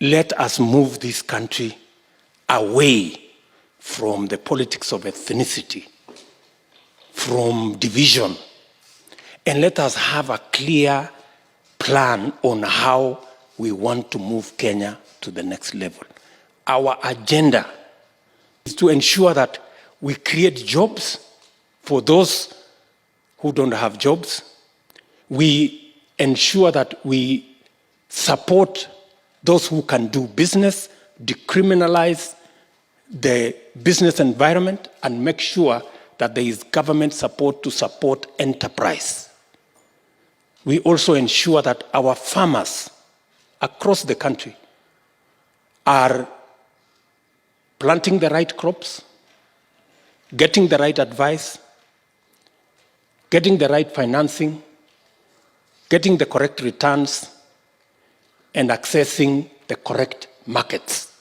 let us move this country away from the politics of ethnicity, from division, and let us have a clear plan on how we want to move Kenya to the next level. Our agenda is to ensure that we create jobs for those who don't have jobs. We ensure that we support those who can do business, decriminalize the business environment, and make sure that there is government support to support enterprise. We also ensure that our farmers across the country are planting the right crops, getting the right advice, getting the right financing, getting the correct returns, and accessing the correct markets,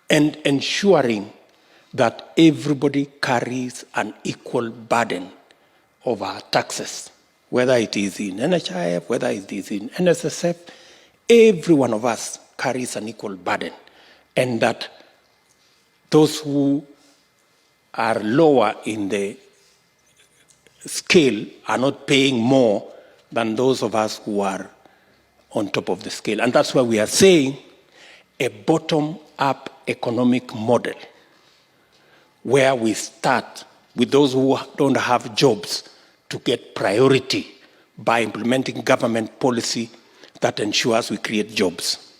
and ensuring that everybody carries an equal burden of our taxes, whether it is in NHIF, whether it is in NSSF, every one of us carries an equal burden, and that those who are lower in the scale are not paying more than those of us who are on top of the scale. And that's why we are saying a bottom-up economic model where we start with those who don't have jobs to get priority by implementing government policy that ensures we create jobs.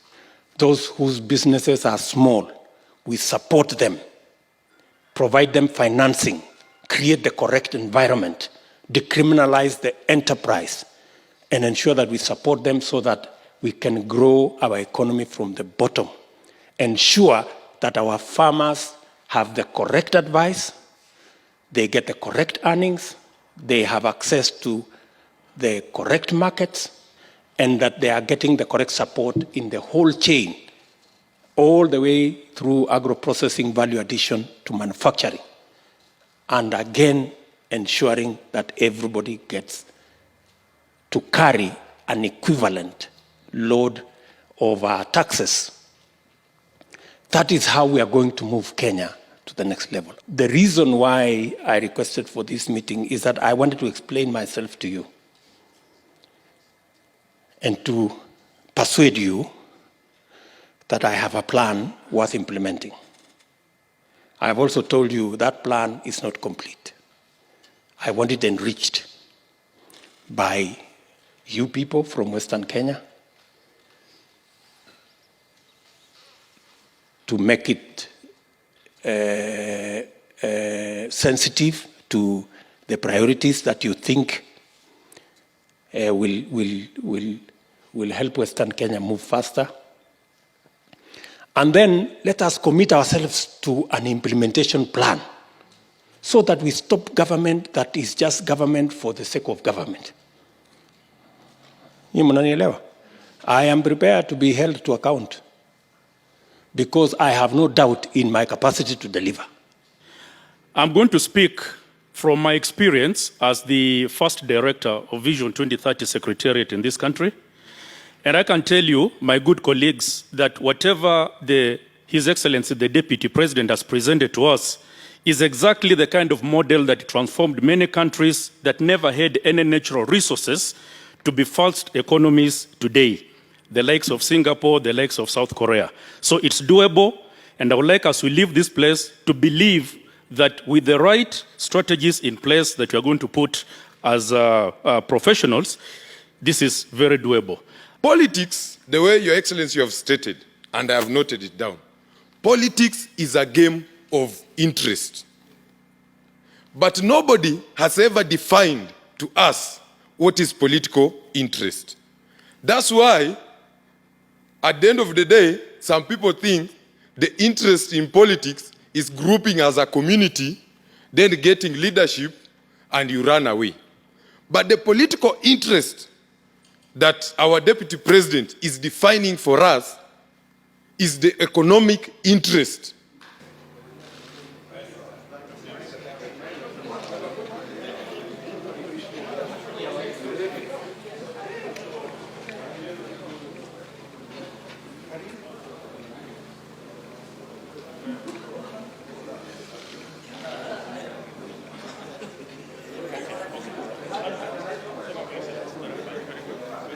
Those whose businesses are small, we support them, provide them financing, create the correct environment, decriminalize the enterprise, and ensure that we support them so that we can grow our economy from the bottom. Ensure that our farmers have the correct advice, they get the correct earnings, they have access to the correct markets, and that they are getting the correct support in the whole chain, all the way through agro-processing, value addition to manufacturing. And again, ensuring that everybody gets to carry an equivalent load of our taxes. That is how we are going to move Kenya to the next level. The reason why I requested for this meeting is that I wanted to explain myself to you and to persuade you that I have a plan worth implementing. I have also told you that plan is not complete. I want it enriched by you people from Western Kenya to make it sensitive to the priorities that you think will help Western Kenya move faster. And then let us commit ourselves to an implementation plan so that we stop government that is just government for the sake of government. I am prepared to be held to account because I have no doubt in my capacity to deliver. I'm going to speak from my experience as the first director of Vision 2030 Secretariat in this country. And I can tell you, my good colleagues, that whatever His Excellency, the Deputy President, has presented to us is exactly the kind of model that transformed many countries that never had any natural resources to be first economies today, the likes of Singapore, the likes of South Korea. So it's doable, and I would like us to leave this place to believe that with the right strategies in place that we are going to put as professionals, this is very doable. Politics, the way Your Excellency you have stated, and I have noted it down, politics is a game of interest. But nobody has ever defined to us what is political interest. That's why, at the end of the day, some people think the interest in politics is grouping as a community, then getting leadership, and you run away. But the political interest that our Deputy President is defining for us is the economic interest.